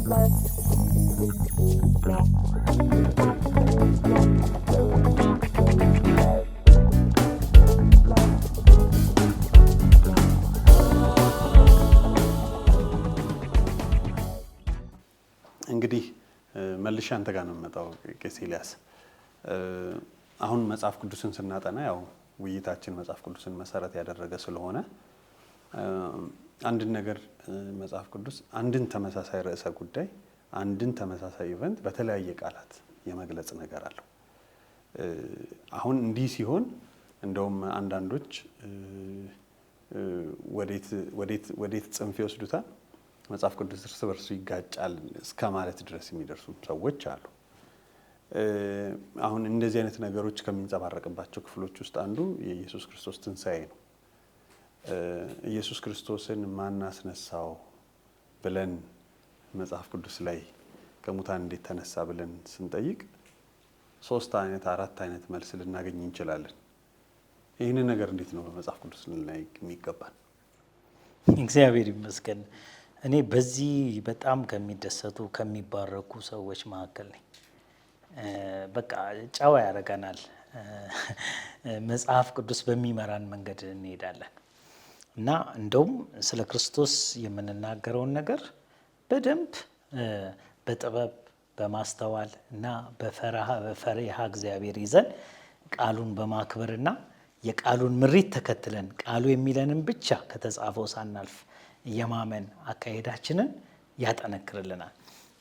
እንግዲህ መልሼ አንተ ጋር ነው የምመጣው ቄስ ኤልያስ። አሁን መጽሐፍ ቅዱስን ስናጠና ያው ውይይታችን መጽሐፍ ቅዱስን መሰረት ያደረገ ስለሆነ አንድን ነገር መጽሐፍ ቅዱስ አንድን ተመሳሳይ ርዕሰ ጉዳይ አንድን ተመሳሳይ ኢቨንት በተለያየ ቃላት የመግለጽ ነገር አለው። አሁን እንዲህ ሲሆን እንደውም አንዳንዶች ወዴት ጽንፍ ይወስዱታል፣ መጽሐፍ ቅዱስ እርስ በርሱ ይጋጫል እስከ ማለት ድረስ የሚደርሱ ሰዎች አሉ። አሁን እንደዚህ አይነት ነገሮች ከሚንጸባረቅባቸው ክፍሎች ውስጥ አንዱ የኢየሱስ ክርስቶስ ትንሣኤ ነው። ኢየሱስ ክርስቶስን ማን አስነሳው ብለን መጽሐፍ ቅዱስ ላይ ከሙታን እንዴት ተነሳ ብለን ስንጠይቅ 3 አይነት 4 አይነት መልስ ልናገኝ እንችላለን። ይህንን ነገር እንዴት ነው በመጽሐፍ ቅዱስ ልናይ የሚገባን? እግዚአብሔር ይመስገን። እኔ በዚህ በጣም ከሚደሰቱ ከሚባረኩ ሰዎች መካከል ነኝ። በቃ ጨዋ ያደርገናል። መጽሐፍ ቅዱስ በሚመራን መንገድ እንሄዳለን እና እንደውም ስለ ክርስቶስ የምንናገረውን ነገር በደንብ በጥበብ በማስተዋል እና በፈሪሃ እግዚአብሔር ይዘን ቃሉን በማክበርና የቃሉን ምሪት ተከትለን ቃሉ የሚለንን ብቻ ከተጻፈው ሳናልፍ የማመን አካሄዳችንን ያጠነክርልናል።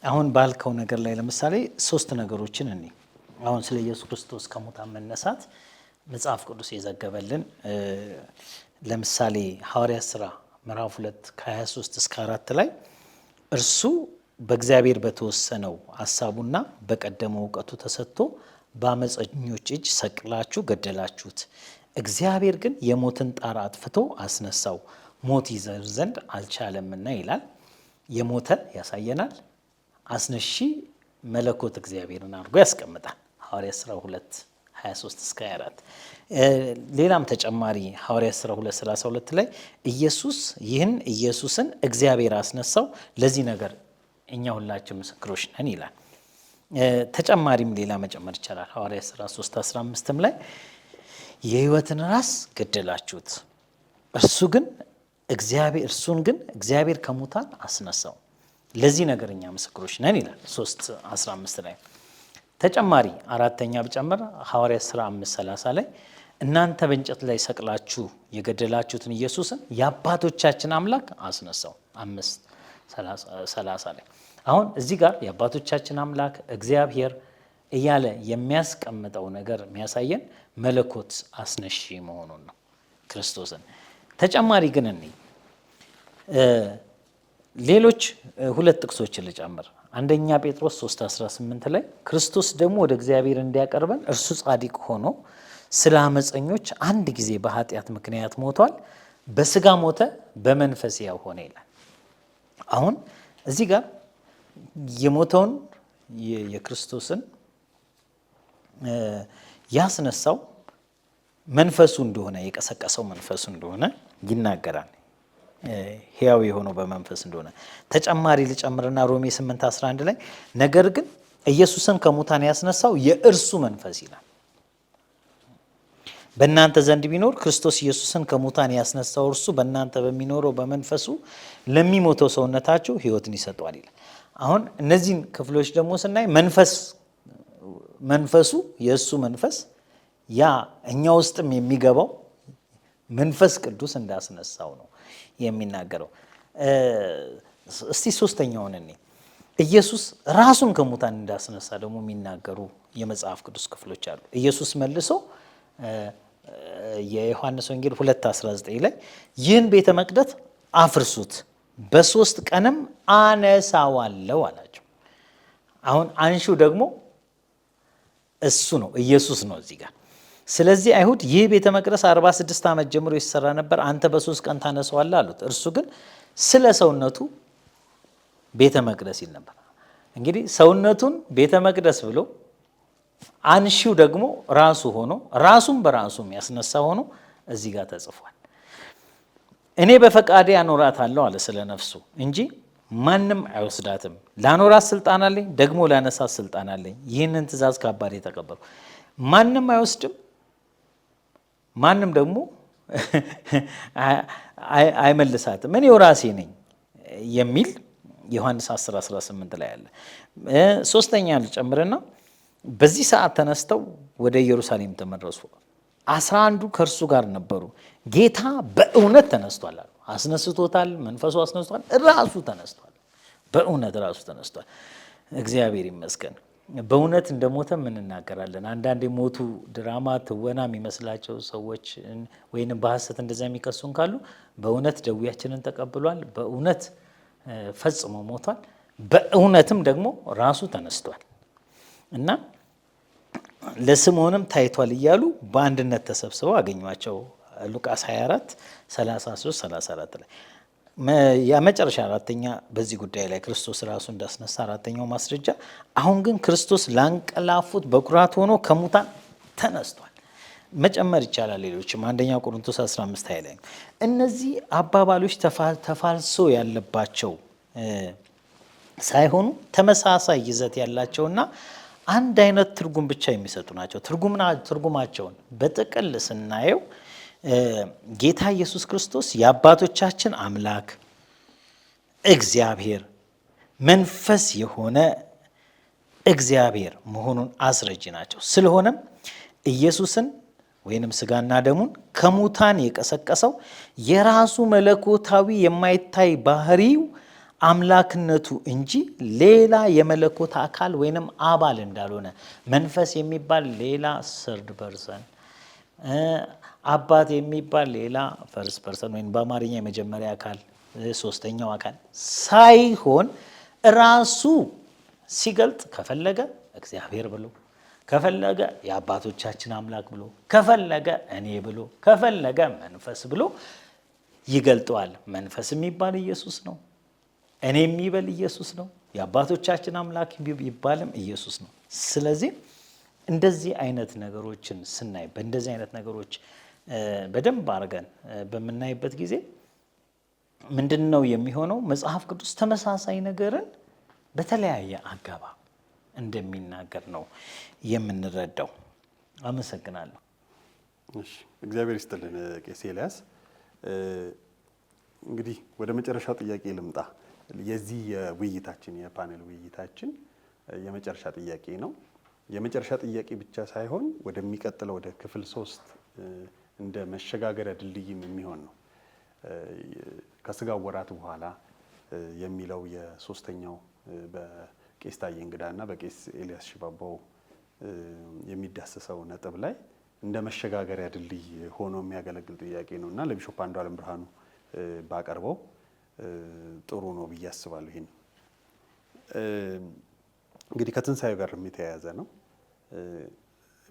አሁን ባልከው ነገር ላይ ለምሳሌ 3 ነገሮችን እኔ አሁን ስለ ኢየሱስ ክርስቶስ ከሙታን መነሳት መጽሐፍ ቅዱስ የዘገበልን ለምሳሌ ሐዋርያት ሥራ ምዕራፍ 2 ከ23 እስከ 4 ላይ እርሱ በእግዚአብሔር በተወሰነው ሐሳቡና በቀደመው እውቀቱ ተሰጥቶ በአመፀኞች እጅ ሰቅላችሁ ገደላችሁት፣ እግዚአብሔር ግን የሞትን ጣር አጥፍቶ አስነሳው፣ ሞት ይዘር ዘንድ አልቻለምና ይላል። የሞተን ያሳየናል። አስነሺ መለኮት እግዚአብሔርን አድርጎ ያስቀምጣል። ሐዋርያት ሥራ 2 23 እስከ 24 ሌላም ተጨማሪ ሐዋርያት ሥራ 2:32 ላይ ኢየሱስን እግዚአብሔር አስነሳው፣ ለዚህ ነገር እኛ ሁላችን ምስክሮች ነን ይላል። ተጨማሪም ሌላ መጨመር ይቻላል። ሐዋርያት ሥራ 3:15 ላይ የሕይወትን ራስ ገደላችሁት፣ እርሱን ግን እግዚአብሔር ከሙታን አስነሳው፣ ለዚህ ነገር እኛ ምስክሮች ነን ይላል 3:15 ላይ። ተጨማሪ አራተኛ ብጨምር ሐዋርያት ሥራ 5:30 ላይ እናንተ በእንጨት ላይ ሰቅላችሁ የገደላችሁትን ኢየሱስን የአባቶቻችን አምላክ አስነሳው 5:30 ላይ። አሁን እዚህ ጋር የአባቶቻችን አምላክ እግዚአብሔር እያለ የሚያስቀምጠው ነገር የሚያሳየን መለኮት አስነሺ መሆኑን ነው ክርስቶስን። ተጨማሪ ግን ሌሎች 2 ጥቅሶችን ልጨምር። አንደኛ ጴጥሮስ 3:18 ላይ ክርስቶስ ደግሞ ወደ እግዚአብሔር እንዲያቀርበን እርሱ ጻድቅ ሆኖ ስለ አመፀኞች አንድ ጊዜ በኃጢአት ምክንያት ሞቷል፣ በስጋ ሞተ፣ በመንፈስ ያው ሆነ ይላል። አሁን እዚህ ጋር የሞተውን የክርስቶስን ያስነሳው መንፈሱ እንደሆነ የቀሰቀሰው መንፈሱ እንደሆነ ይናገራል። ሕያው የሆነው በመንፈስ እንደሆነ ተጨማሪ ልጨምርና ሮሜ 8:11 ላይ ነገር ግን ኢየሱስን ከሙታን ያስነሳው የእርሱ መንፈስ ይላል። በእናንተ ዘንድ ቢኖር ክርስቶስ ኢየሱስን ከሙታን ያስነሳው እርሱ በእናንተ በሚኖረው በመንፈሱ ለሚሞተው ሰውነታችሁ ሕይወትን ይሰጠዋል ይላል። አሁን እነዚህን ክፍሎች ደግሞ ስናይ መንፈሱ የእሱ መንፈስ ያ እኛ ውስጥም የሚገባው መንፈስ ቅዱስ እንዳስነሳው ነው የሚናገረው። እስቲ 3ኛውን ኢየሱስ ራሱን ከሙታን እንዳስነሳ ደግሞ የሚናገሩ የመጽሐፍ ቅዱስ ክፍሎች አሉ። ኢየሱስ መልሶ የዮሐንስ ወንጌል 2:19 ላይ ይህን ቤተ መቅደስ አፍርሱት በ3 ቀንም አነሳዋለሁ አላቸው። አሁን አንሹ ደግሞ እሱ ነው ኢየሱስ ነው እዚህ ጋር። ስለዚህ አይሁድ ይህ ቤተ መቅደስ 46 ዓመት ጀምሮ ይሰራ ነበር፣ አንተ በ3 ቀን ታነሳዋለህ አሉት። እርሱ ግን ስለ ሰውነቱ ቤተ መቅደስ ይል ነበር። እንግዲህ ሰውነቱን ቤተ መቅደስ ብሎ አንሺው ደግሞ ራሱ ሆኖ ራሱን በራሱም ያስነሳ ሆኖ እዚህ ጋር ተጽፏል። እኔ በፈቃዴ አኖራታለሁ አለ ስለ ነፍሱ እንጂ ማንም አይወስዳትም። ላኖራት ስልጣን አለኝ፣ ደግሞ ላነሳት ስልጣን አለኝ። ይህንን ትእዛዝ ከአባቴ ተቀበሉ። ማንም አይወስድም፣ ማንም ደግሞ አይመልሳትም፣ እኔው ራሴ ነኝ የሚል ዮሐንስ 10:18 ላይ አለ። ሶስተኛ ልጨምርና በዚህ ሰዓት ተነስተው ወደ ኢየሩሳሌም ተመለሱ። 11ዱ ከእርሱ ጋር ነበሩ። ጌታ በእውነት ተነስቷል አሉ። አስነስቶታል፣ መንፈሱ አስነስቷል፣ ራሱ ተነስቷል። በእውነት ራሱ ተነስቷል። እግዚአብሔር ይመስገን። በእውነት እንደሞተ ምን እናገራለን? አንዳንድ የሞቱ ድራማ ትወና የሚመስላቸው ሰዎች ወይንም በሐሰት እንደዛ የሚከሱን ካሉ በእውነት ደዌያችንን ተቀብሏል። በእውነት ፈጽሞ ሞቷል። በእውነትም ደግሞ ራሱ ተነስቷል እና ለስምዖንም ታይቷል እያሉ በአንድነት ተሰብስበው አገኟቸው። ሉቃስ 24 33 34 ላይ የመጨረሻ አራተኛ በዚህ ጉዳይ ላይ ክርስቶስ ራሱ እንዳስነሳ አራተኛው ማስረጃ፣ አሁን ግን ክርስቶስ ላንቀላፉት በኩራት ሆኖ ከሙታን ተነስቷል። መጨመር ይቻላል ሌሎችም። አንደኛ ቆሮንቶስ 15 ላይ እነዚህ አባባሎች ተፋልሶ ያለባቸው ሳይሆኑ ተመሳሳይ ይዘት ያላቸውና አንድ አይነት ትርጉም ብቻ የሚሰጡ ናቸው። ትርጉማቸውን በጥቅል ስናየው ጌታ ኢየሱስ ክርስቶስ የአባቶቻችን አምላክ እግዚአብሔር መንፈስ የሆነ እግዚአብሔር መሆኑን አስረጅ ናቸው። ስለሆነም ኢየሱስን ወይንም ስጋና ደሙን ከሙታን የቀሰቀሰው የራሱ መለኮታዊ የማይታይ ባህሪው አምላክነቱ እንጂ ሌላ የመለኮት አካል ወይንም አባል እንዳልሆነ፣ መንፈስ የሚባል ሌላ ሰርድ ፐርሰን፣ አባት የሚባል ሌላ ፈርስት ፐርሰን ወይም በአማርኛ የመጀመሪያ አካል ሶስተኛው አካል ሳይሆን ራሱ ሲገልጥ ከፈለገ እግዚአብሔር ብሎ፣ ከፈለገ የአባቶቻችን አምላክ ብሎ፣ ከፈለገ እኔ ብሎ፣ ከፈለገ መንፈስ ብሎ ይገልጠዋል። መንፈስ የሚባል ኢየሱስ ነው። እኔ የሚበል ኢየሱስ ነው። የአባቶቻችን አምላክ ይባልም ኢየሱስ ነው። ስለዚህ እንደዚህ አይነት ነገሮችን ስናይ በእንደዚህ አይነት ነገሮች በደንብ አድርገን በምናይበት ጊዜ ምንድን ነው የሚሆነው? መጽሐፍ ቅዱስ ተመሳሳይ ነገርን በተለያየ አገባብ እንደሚናገር ነው የምንረዳው። አመሰግናለሁ። እሺ፣ እግዚአብሔር ይስጥልን ቄስ ኤልያስ። እንግዲህ ወደ መጨረሻው ጥያቄ ልምጣ። የዚህ የውይይታችን የፓኔል ውይይታችን የመጨረሻ ጥያቄ ነው። የመጨረሻ ጥያቄ ብቻ ሳይሆን ወደሚቀጥለው ወደ ክፍል 3 እንደ መሸጋገሪያ ድልድይም የሚሆን ነው። ከስጋው ወራት በኋላ የሚለው የሶስተኛው በቄስ ታዬ እንግዳና በቄስ ኤልያስ ሽባባው የሚዳሰሰው ነጥብ ላይ እንደ መሸጋገሪያ ድልድይ ሆኖ የሚያገለግል ጥያቄ ነው እና ለቢሾፕ አንዱዓለም ብርሃኑ ባቀርበው ጥሩ ነው ብዬ አስባለሁ። ይሄን እንግዲህ ከትንሣኤው ጋር የተያያዘ ነው።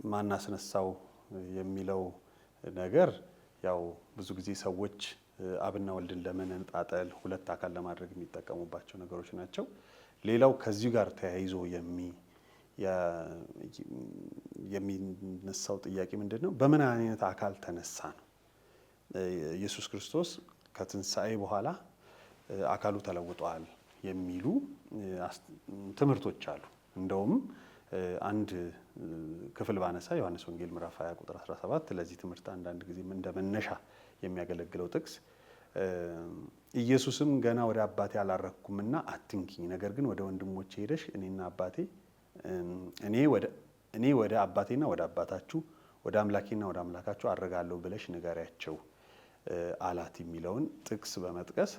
ማን አስነሳው የሚለው ነገር ያው ብዙ ጊዜ ሰዎች አብና ወልድን ለመነጣጠል ሁለት አካል ለማድረግ የሚጠቀሙባቸው ነገሮች ናቸው። ሌላው ከዚሁ ጋር ተያይዞ የሚነሳው ጥያቄ ምንድን ነው? በምን አይነት አካል ተነሳ ነው። ኢየሱስ ክርስቶስ ከትንሣኤ በኋላ አካሉ ተለውጧል የሚሉ ትምህርቶች አሉ። እንደውም አንድ ክፍል ባነሳ ዮሐንስ ወንጌል ምዕራፍ 20 ቁጥር 17 ለዚህ ትምህርት አንዳንድ ጊዜ እንደ መነሻ የሚያገለግለው ጥቅስ ኢየሱስም ገና ወደ አባቴ አላረግኩምና አትንኪኝ፣ ነገር ግን ወደ ወንድሞቼ ሄደሽ እኔ ወደ አባቴና ወደ አባታችሁ ወደ አምላኬና ወደ አምላካችሁ አድርጋለሁ ብለሽ ንገሪያቸው አላት የሚለውን ጥቅስ በመጥቀስ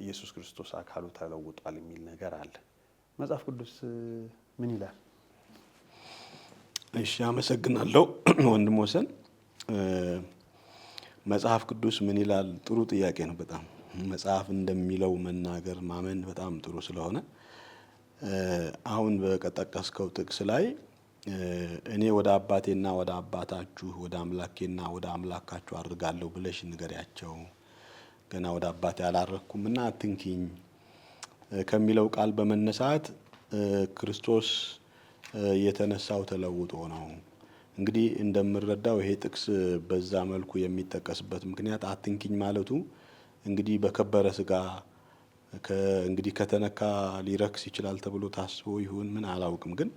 ኢየሱስ ክርስቶስ አካሉ ተለውጧል የሚል ነገር አለ። መጽሐፍ ቅዱስ ምን ይላል? እሺ፣ አመሰግናለሁ ወንድም ወሰን። መጽሐፍ ቅዱስ ምን ይላል? ጥሩ ጥያቄ ነው በጣም። መጽሐፍ እንደሚለው መናገር ማመን በጣም ጥሩ ስለሆነ አሁን በጠቀስከው ጥቅስ ላይ እኔ ወደ አባቴና ወደ አባታችሁ ወደ አምላኬና ወደ አምላካችሁ አድርጋለሁ ብለሽ ንገሪያቸው፣ ገና ወደ አባቴ አላረግኩምና አትንኪኝ ከሚለው ቃል በመነሳት ክርስቶስ የተነሳው ተለውጦ ነው። እንግዲህ እንደምረዳው ይሄ ጥቅስ በዛ መልኩ የሚጠቀስበት ምክንያት አትንኪኝ ማለቱ እንግዲህ በከበረ ስጋ እንግዲህ ከተነካ ሊረክስ ይችላል ተብሎ ታስቦ ይሁን ምን አላውቅም፣ ግን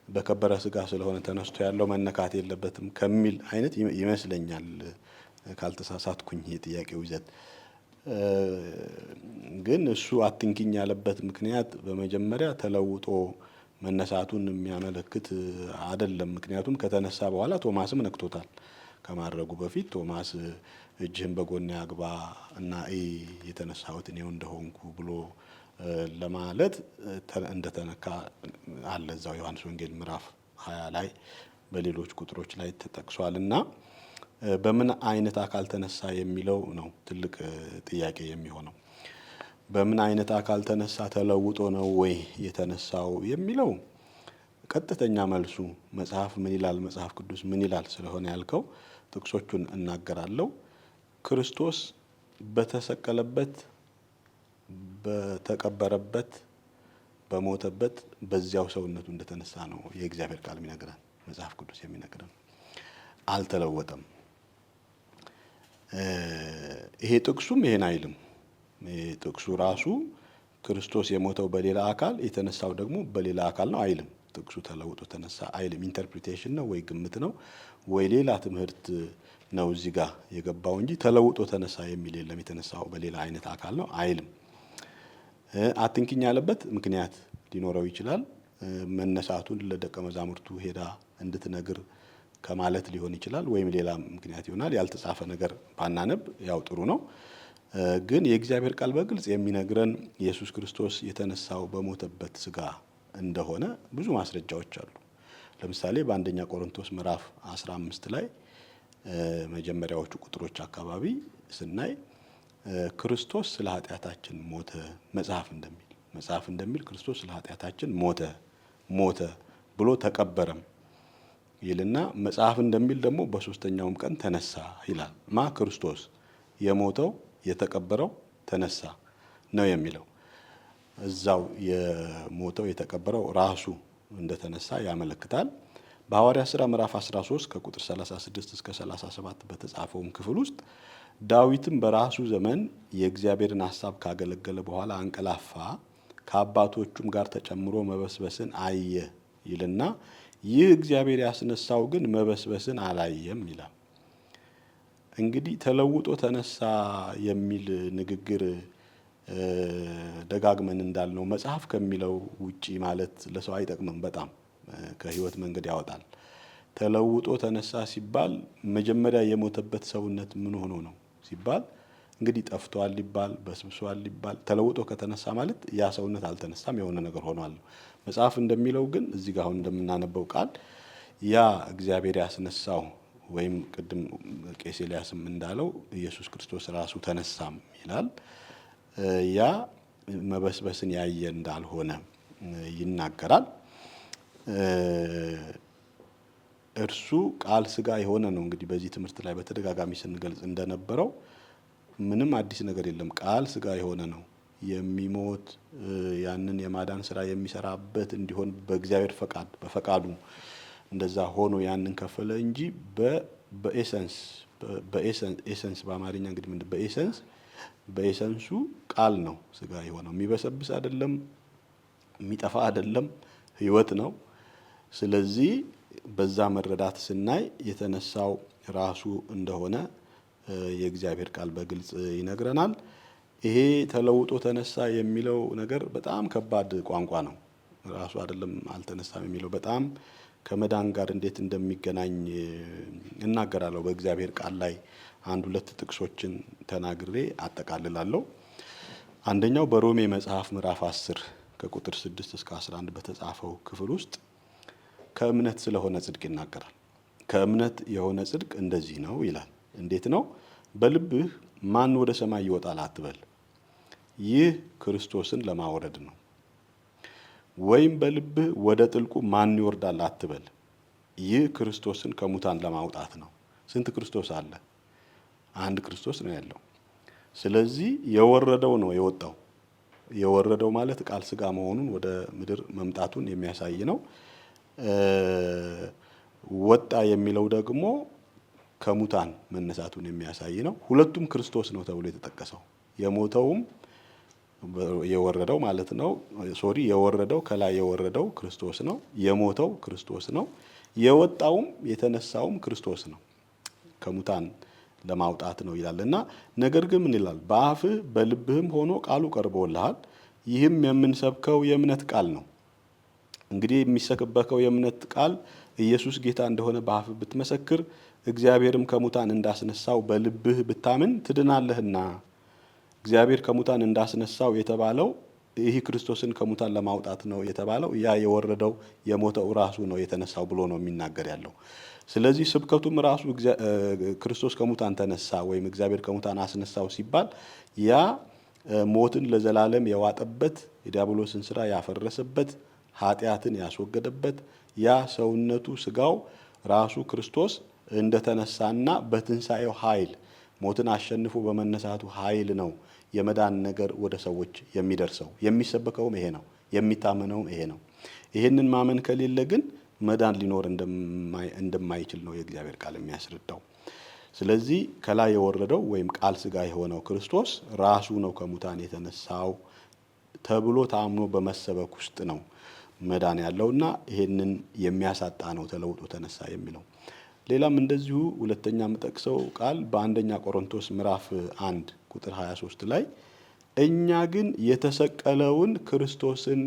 በከበረ ስጋ ስለሆነ ተነስቶ ያለው መነካት የለበትም ከሚል አይነት ይመስለኛል ካልተሳሳትኩኝ የጥያቄው ይዘት። ግን እሱ አትንኪኝ ያለበት ምክንያት በመጀመሪያ ተለውጦ መነሳቱን የሚያመለክት አይደለም። ምክንያቱም ከተነሳ በኋላ ቶማስም ነክቶታል። ከማድረጉ በፊት ቶማስ እጅህን በጎኔ አግባ እና የተነሳሁት እኔው እንደሆንኩ ብሎ ለማለት እንደተነካ አለ እዛው ዮሐንስ ወንጌል ምዕራፍ 20 ላይ በሌሎች ቁጥሮች ላይ ተጠቅሷል። እና በምን አይነት አካል ተነሳ የሚለው ነው ትልቅ ጥያቄ የሚሆነው። በምን አይነት አካል ተነሳ? ተለውጦ ነው ወይ የተነሳው የሚለው ቀጥተኛ መልሱ መጽሐፍ ምን ይላል፣ መጽሐፍ ቅዱስ ምን ይላል ስለሆነ ያልከው ጥቅሶቹን እናገራለሁ። ክርስቶስ በተሰቀለበት፣ በተቀበረበት፣ በሞተበት በዚያው ሰውነቱ እንደተነሳ ነው የእግዚአብሔር ቃል የሚነግረን፣ መጽሐፍ ቅዱስ የሚነግረን። አልተለወጠም። ይሄ ጥቅሱም ይሄን አይልም። ጥቅሱ ራሱ ክርስቶስ የሞተው በሌላ አካል የተነሳው ደግሞ በሌላ አካል ነው አይልም። ጥቅሱ ተለውጦ ተነሳ አይልም። ኢንተርፕሪቴሽን ነው ወይ ግምት ነው ወይ ሌላ ትምህርት ነው እዚህ ጋር የገባው እንጂ ተለውጦ ተነሳ የሚል የለም። የተነሳው በሌላ አይነት አካል ነው አይልም። አትንኪኝ ያለበት ምክንያት ሊኖረው ይችላል። መነሳቱን ለደቀ መዛሙርቱ ሄዳ እንድትነግር ከማለት ሊሆን ይችላል፣ ወይም ሌላ ምክንያት ይሆናል። ያልተጻፈ ነገር ባናነብ ያው ጥሩ ነው። ግን የእግዚአብሔር ቃል በግልጽ የሚነግረን ኢየሱስ ክርስቶስ የተነሳው በሞተበት ስጋ እንደሆነ ብዙ ማስረጃዎች አሉ። ለምሳሌ በአንደኛ ቆሮንቶስ ምዕራፍ 15 ላይ መጀመሪያዎቹ ቁጥሮች አካባቢ ስናይ ክርስቶስ ስለ ኃጢአታችን ሞተ፣ መጽሐፍ እንደሚል ክርስቶስ ስለ ኃጢአታችን ሞተ ብሎ ተቀበረም ይልና መጽሐፍ እንደሚል ደግሞ በሶስተኛውም ቀን ተነሳ ይላል። ክርስቶስ የሞተው የተቀበረው ተነሳ ነው የሚለው። እዛው የሞተው የተቀበረው ራሱ እንደተነሳ ያመለክታል። በሐዋርያት ሥራ ምዕራፍ 13 ከቁጥር 36 እስከ 37 በተጻፈውም ክፍል ውስጥ ዳዊትም በራሱ ዘመን የእግዚአብሔርን ሐሳብ ካገለገለ በኋላ አንቀላፋ፣ ከአባቶቹም ጋር ተጨምሮ መበስበስን አየ ይልና ይህ እግዚአብሔር ያስነሳው ግን መበስበስን አላየም ይላል። እንግዲህ ተለውጦ ተነሳ የሚል ንግግር ደጋግመን እንዳልነው መጽሐፍ ከሚለው ውጪ ማለት ለሰው አይጠቅምም። በጣም ከሕይወት መንገድ ያወጣል። ተለውጦ ተነሳ ሲባል መጀመሪያ የሞተበት ሰውነት ምን ሆኖ ነው ሲባል እንግዲህ ጠፍቷል ሊባል፣ በስብሷል ሊባል። ተለውጦ ከተነሳ ማለት ያ ሰውነት አልተነሳም፣ የሆነ ነገር ሆኗል። መጽሐፍ እንደሚለው ግን እዚህ ጋር አሁን እንደምናነበው ቃል ያ እግዚአብሔር ያስነሳው ወይም ቅድም ቄስ ኤልያስም እንዳለው ኢየሱስ ክርስቶስ ራሱ ተነሳም ይላል። ያ መበስበስን ያየ እንዳልሆነ ይናገራል። እርሱ ቃል ሥጋ የሆነ ነው። እንግዲህ በዚህ ትምህርት ላይ በተደጋጋሚ ስንገልጽ እንደነበረው ምንም አዲስ ነገር የለም። ቃል ሥጋ የሆነ ነው። የሚሞት ያንን የማዳን ስራ የሚሰራበት እንዲሆን በእግዚአብሔር ፈቃድ በፈቃዱ እንደዛ ሆኖ ያንን ከፈለ እንጂ በኤሰንስ በአማርኛ እንግዲህ ምንድን በኤሰንሱ ቃል ነው ሥጋ የሆነው። የሚበሰብስ አይደለም፣ የሚጠፋ አይደለም፣ ሕይወት ነው። ስለዚህ በዛ መረዳት ስናይ የተነሳው ራሱ እንደሆነ የእግዚአብሔር ቃል በግልጽ ይነግረናል። ይሄ ተለውጦ ተነሳ የሚለው ነገር በጣም ከባድ ቋንቋ ነው። ራሱ አይደለም አልተነሳም የሚለው በጣም ከመዳን ጋር እንዴት እንደሚገናኝ እናገራለሁ። በእግዚአብሔር ቃል ላይ አንድ ሁለት ጥቅሶችን ተናግሬ አጠቃልላለሁ። አንደኛው በሮሜ መጽሐፍ ምዕራፍ 10 ከቁጥር 6 እስከ 11 በተጻፈው ክፍል ውስጥ ከእምነት ስለሆነ ጽድቅ ይናገራል። ከእምነት የሆነ ጽድቅ እንደዚህ ነው ይላል። እንዴት ነው? በልብህ ማን ወደ ሰማይ ይወጣል አትበል፣ ይህ ክርስቶስን ለማውረድ ነው። ወይም በልብህ ወደ ጥልቁ ማን ይወርዳል አትበል፣ ይህ ክርስቶስን ከሙታን ለማውጣት ነው። ስንት ክርስቶስ አለ? አንድ ክርስቶስ ነው ያለው። ስለዚህ የወረደው ነው የወጣው። የወረደው ማለት ቃል ሥጋ መሆኑን ወደ ምድር መምጣቱን የሚያሳይ ነው። ወጣ የሚለው ደግሞ ከሙታን መነሳቱን የሚያሳይ ነው። ሁለቱም ክርስቶስ ነው ተብሎ የተጠቀሰው። የሞተውም የወረደው ማለት ነው። ሶሪ የወረደው ከላይ የወረደው ክርስቶስ ነው። የሞተው ክርስቶስ ነው። የወጣውም የተነሳውም ክርስቶስ ነው። ከሙታን ለማውጣት ነው ይላል እና ነገር ግን ምን ይላል? በአፍህ በልብህም ሆኖ ቃሉ ቀርቦልሃል። ይህም የምንሰብከው የእምነት ቃል ነው። እንግዲህ የሚሰበከው የእምነት ቃል ኢየሱስ ጌታ እንደሆነ በአፍህ ብትመሰክር እግዚአብሔርም ከሙታን እንዳስነሳው በልብህ ብታምን ትድናለህና። እግዚአብሔር ከሙታን እንዳስነሳው የተባለው ይህ ክርስቶስን ከሙታን ለማውጣት ነው የተባለው። ያ የወረደው የሞተው ራሱ ነው የተነሳው ብሎ ነው የሚናገር ያለው። ስለዚህ ስብከቱም ራሱ ክርስቶስ ከሙታን ተነሳ ወይም እግዚአብሔር ከሙታን አስነሳው ሲባል ያ ሞትን ለዘላለም የዋጠበት፣ የዲያብሎስን ስራ ያፈረሰበት፣ ኃጢአትን ያስወገደበት ያ ሰውነቱ ስጋው ራሱ ክርስቶስ እንደተነሳና በትንሣኤው ኃይል ሞትን አሸንፎ በመነሳቱ ኃይል ነው የመዳን ነገር ወደ ሰዎች የሚደርሰው። የሚሰበከውም ይሄ ነው፣ የሚታመነውም ይሄ ነው። ይሄንን ማመን ከሌለ ግን መዳን ሊኖር እንደማይችል ነው የእግዚአብሔር ቃል የሚያስረዳው። ስለዚህ ከላይ የወረደው ወይም ቃል ስጋ የሆነው ክርስቶስ ራሱ ነው ከሙታን የተነሳው ተብሎ ታምኖ በመሰበክ ውስጥ ነው መዳን ያለውና ይሄንን የሚያሳጣ ነው ተለውጦ ተነሳ የሚለው። ሌላም እንደዚሁ ሁለተኛ የምጠቅሰው ቃል በአንደኛ ቆሮንቶስ ምዕራፍ 1 ቁጥር 23 ላይ እኛ ግን የተሰቀለውን ክርስቶስን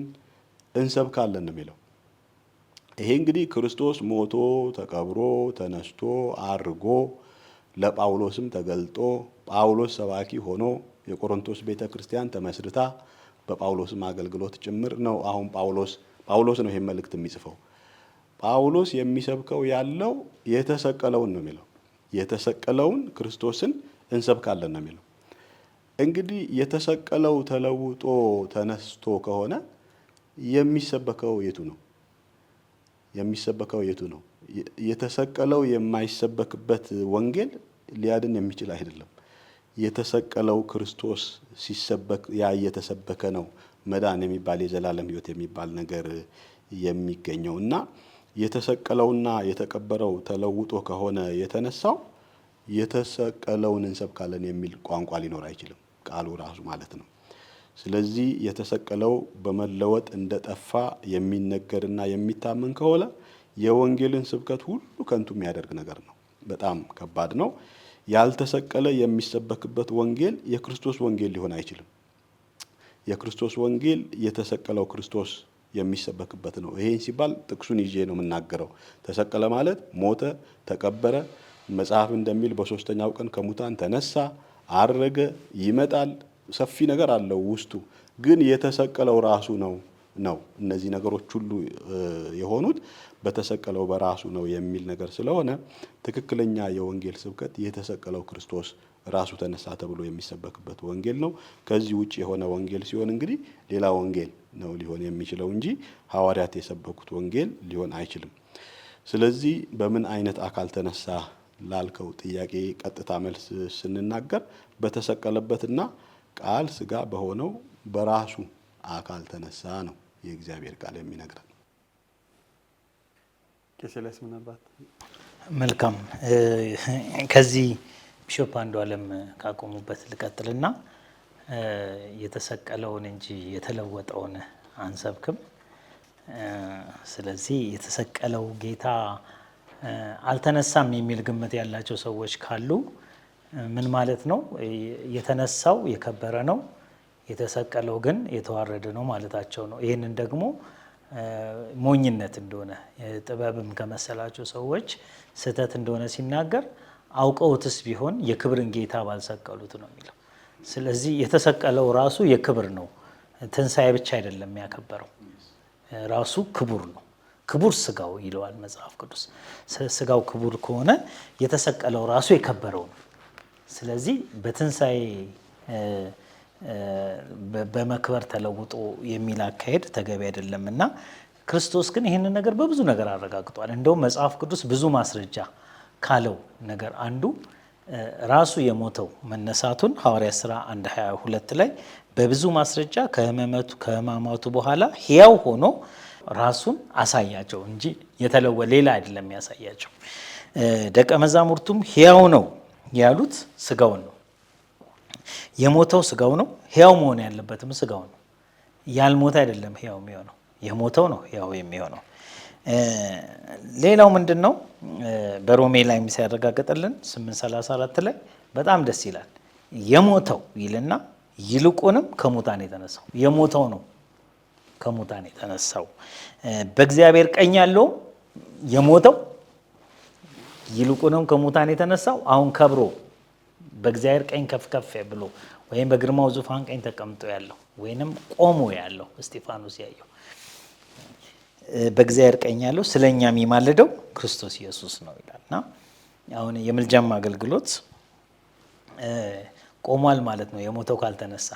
እንሰብካለን ነው የሚለው። ይሄ እንግዲህ ክርስቶስ ሞቶ ተቀብሮ ተነስቶ አርጎ ለጳውሎስም ተገልጦ ጳውሎስ ሰባኪ ሆኖ የቆሮንቶስ ቤተክርስቲያን ተመስርታ በጳውሎስም አገልግሎት ጭምር ነው። አሁን ጳውሎስ ነው ይሄን መልእክት የሚጽፈው። ጳውሎስ የሚሰብከው ያለው የተሰቀለውን ነው የሚለው። የተሰቀለውን ክርስቶስን እንሰብካለን ነው የሚለው። እንግዲህ የተሰቀለው ተለውጦ ተነስቶ ከሆነ የሚሰበከው የቱ ነው? የሚሰበከው የቱ ነው? የተሰቀለው የማይሰበክበት ወንጌል ሊያድን የሚችል አይደለም። የተሰቀለው ክርስቶስ ሲሰበክ ያ እየተሰበከ ነው መዳን የሚባል የዘላለም ሕይወት የሚባል ነገር የሚገኘው እና የተሰቀለውና የተቀበረው ተለውጦ ከሆነ የተነሳው የተሰቀለውን እንሰብካለን የሚል ቋንቋ ሊኖር አይችልም፣ ቃሉ ራሱ ማለት ነው። ስለዚህ የተሰቀለው በመለወጥ እንደጠፋ የሚነገርና የሚታመን ከሆነ የወንጌልን ስብከት ሁሉ ከንቱ የሚያደርግ ነገር ነው። በጣም ከባድ ነው። ያልተሰቀለ የሚሰበክበት ወንጌል የክርስቶስ ወንጌል ሊሆን አይችልም። የክርስቶስ ወንጌል የተሰቀለው ክርስቶስ የሚሰበክበት ነው። ይሄን ሲባል ጥቅሱን ይዤ ነው የምናገረው። ተሰቀለ ማለት ሞተ፣ ተቀበረ፣ መጽሐፍ እንደሚል በሶስተኛው ቀን ከሙታን ተነሳ፣ አረገ፣ ይመጣል። ሰፊ ነገር አለው ውስጡ። ግን የተሰቀለው ራሱ ነው። እነዚህ ነገሮች ሁሉ የሆኑት በተሰቀለው በራሱ ነው የሚል ነገር ስለሆነ ትክክለኛ የወንጌል ስብከት የተሰቀለው ክርስቶስ ራሱ ተነሳ ተብሎ የሚሰበክበት ወንጌል ነው። ከዚህ ውጭ የሆነ ወንጌል ሲሆን እንግዲህ ሌላ ወንጌል ነው ሊሆን የሚችለው እንጂ ሐዋርያት የሰበኩት ወንጌል ሊሆን አይችልም። ስለዚህ በምን አይነት አካል ተነሳ ላልከው ጥያቄ ቀጥታ መልስ ስንናገር በተሰቀለበትና ቃል ስጋ በሆነው በራሱ አካል ተነሳ ነው የእግዚአብሔር ቃል የሚነግረን። ቄስላስ ምናልባት መልካም ከዚህ ቢሾፕ አንዱዓለም ካቆሙበት ልቀጥልና የተሰቀለውን እንጂ የተለወጠውን አንሰብክም። ስለዚህ የተሰቀለው ጌታ አልተነሳም የሚል ግምት ያላቸው ሰዎች ካሉ ምን ማለት ነው? የተነሳው የከበረ ነው፣ የተሰቀለው ግን የተዋረደ ነው ማለታቸው ነው። ይህንን ደግሞ ሞኝነት እንደሆነ ጥበብም ከመሰላቸው ሰዎች ስህተት እንደሆነ ሲናገር አውቀውትስ ቢሆን የክብርን ጌታ ባልሰቀሉት ነው የሚለው። ስለዚህ የተሰቀለው ራሱ የክብር ነው። ትንሣኤ ብቻ አይደለም ያከበረው፣ ራሱ ክቡር ነው። ክቡር ስጋው ይለዋል መጽሐፍ ቅዱስ። ስጋው ክቡር ከሆነ የተሰቀለው ራሱ የከበረው ነው። ስለዚህ በትንሣኤ በመክበር ተለውጦ የሚል አካሄድ ተገቢ አይደለም እና ክርስቶስ ግን ይህንን ነገር በብዙ ነገር አረጋግጧል። እንደውም መጽሐፍ ቅዱስ ብዙ ማስረጃ ካለው ነገር አንዱ ራሱ የሞተው መነሳቱን ሐዋርያት ሥራ 1:22 ላይ በብዙ ማስረጃ ከሕማማቱ በኋላ ሕያው ሆኖ ራሱን አሳያቸው እንጂ የተለወ ሌላ አይደለም ያሳያቸው። ደቀ መዛሙርቱም ሕያው ነው ያሉት ስጋውን ነው። የሞተው ስጋው ነው። ሕያው መሆን ያለበትም ስጋው ነው። ያልሞተ አይደለም ሕያው የሚሆነው፣ የሞተው ነው ሕያው የሚሆነው። ሌላው ምንድን ነው? በሮሜ ላይ ሲያረጋግጥልን 8:34 ላይ በጣም ደስ ይላል። የሞተው ይልና ይልቁንም ከሙታን የተነሳው የሞተው ነው ከሙታን የተነሳው። በእግዚአብሔር ቀኝ ያለውም የሞተው ይልቁንም ከሙታን የተነሳው አሁን ከብሮ በእግዚአብሔር ቀኝ ከፍ ከፍ ብሎ ወይም በግርማው ዙፋን ቀኝ ተቀምጦ ያለው ወይንም ቆሞ ያለው እስጢፋኖስ ያየው በእግዚአብሔር ቀኝ ያለው ስለኛ የሚማልደው ክርስቶስ ኢየሱስ ነው ይላልና አሁን የምልጃም አገልግሎት ቆሟል ማለት ነው። የሞተው ካልተነሳ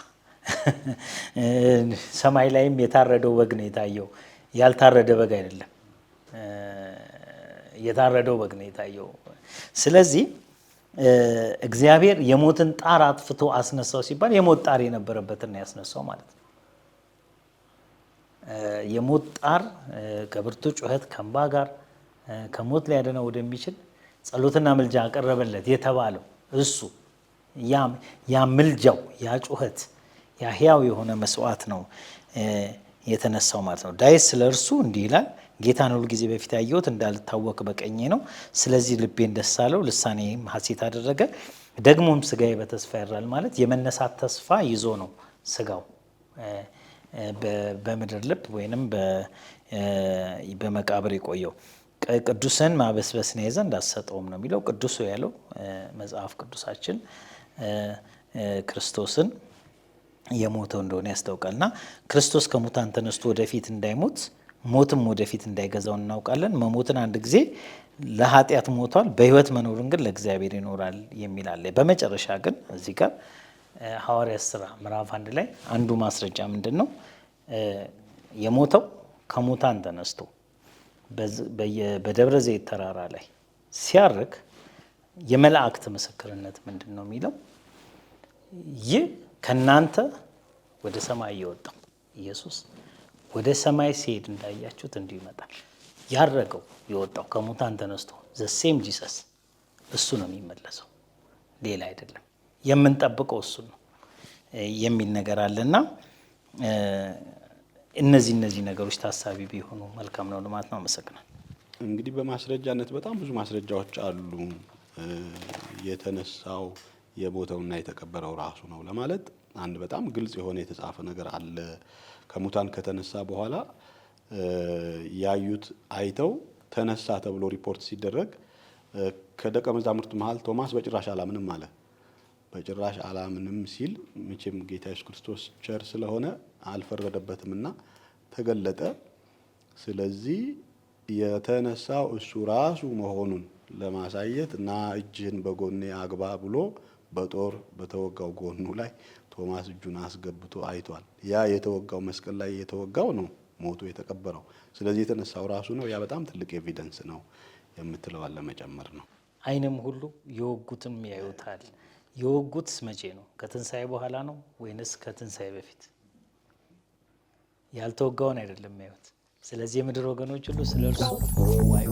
ሰማይ ላይም የታረደው በግ ነው የታየው፣ ያልታረደ በግ አይደለም፣ የታረደው በግ ነው የታየው። ስለዚህ እግዚአብሔር የሞትን ጣር አጥፍቶ አስነሳው ሲባል የሞት ጣር የነበረበትን ያስነሳው ማለት ነው። የሞት ጣር ከብርቱ ጩኸት ከእንባ ጋር ከሞት ሊያድነው ወደሚችል ጸሎትና ምልጃ አቀረበለት የተባለው እሱ ያ ምልጃው ያ ጩኸት ያ ሕያው የሆነ መስዋዕት ነው የተነሳው ማለት ነው። ዳዊት ስለ እርሱ እንዲህ ይላል፣ ጌታን ሁል ጊዜ በፊት ያየሁት እንዳልታወክ በቀኜ ነው። ስለዚህ ልቤን ደስ አለው፣ ልሳኔም ሐሴት አደረገ። ደግሞም ስጋዬ በተስፋ ያድራል ማለት የመነሳት ተስፋ ይዞ ነው ስጋው በምድር ልብ ወይንም በመቃብር የቆየው። ቅዱስን ማበስበስን ያዘ እንዳሰጠውም ነው የሚለው። ቅዱሱ ያለው መጽሐፍ ቅዱሳችን ክርስቶስን የሞተው እንደሆነ ያስታውቃል። እና ክርስቶስ ከሙታን ተነስቶ ወደፊት እንዳይሞት ሞትም ወደፊት እንዳይገዛው እናውቃለን። መሞትን አንድ ጊዜ ለኃጢአት ሞቷል፣ በሕይወት መኖርን ግን ለእግዚአብሔር ይኖራል የሚል አለ። በመጨረሻ ግን እዚህ ጋር ሐዋርያት ሥራ ምዕራፍ 1 ላይ አንዱ ማስረጃ ምንድን ነው? የሞተው ከሙታን ተነስቶ በደብረ ዘይት ተራራ ላይ ሲያርግ የመላእክት ምስክርነት ምንድን ነው የሚለው? ይህ ከእናንተ ወደ ሰማይ የወጣው ኢየሱስ ወደ ሰማይ ሲሄድ እንዳያችሁት እንዲሁ ይመጣል። ያረገው የወጣው ከሙታን ተነስቶ ዘሴም ጂሰስ እሱ ነው የሚመለሰው፣ ሌላ አይደለም። የምንጠብቀው እሱ ነው የሚል ነገር አለና እነዚህ ነገሮች ታሳቢ ቢሆኑ መልካም ነው ማለት ነው። አመሰግናለሁ። እንግዲህ በማስረጃነት በጣም ብዙ ማስረጃዎች አሉ። የተነሳው የሞተውና የተቀበረው ራሱ ነው ለማለት አንድ በጣም ግልጽ የሆነ የተጻፈ ነገር አለ። ከሙታን ከተነሳ በኋላ ያዩት አይተው ተነሳ ተብሎ ሪፖርት ሲደረግ ከደቀ መዛሙርት መሃል ቶማስ በጭራሽ አላምንም አለ። በጭራሽ አላምንም ሲል መቼም ጌታ ኢየሱስ ክርስቶስ ቸር ስለሆነ አልፈረደበትምና ተገለጠ። ስለዚህ የተነሳው እሱ ራሱ መሆኑን ለማሳየት እና እጅህን በጎኔ አግባ ብሎ በጦር በተወጋው ጎኑ ላይ ቶማስ እጁን አስገብቶ አይቷል። ያ የተወጋው መስቀል ላይ የተወጋው ነው ሞቶ የተቀበረው። ስለዚህ የተነሳው ራሱ ነው። ያ በጣም ትልቅ ኤቪደንስ ነው የምትለው አለ መጨመር ነው። ዓይንም ሁሉ የወጉትም ያዩታል። የወጉት መቼ ነው? ከትንሣኤ በኋላ ነው ወይንስ ከትንሣኤ በፊት? ያልተወጋውን አይደለም ያዩት። ስለዚህ የምድር ወገኖች ሁሉ ስለ እርሱ ዋይ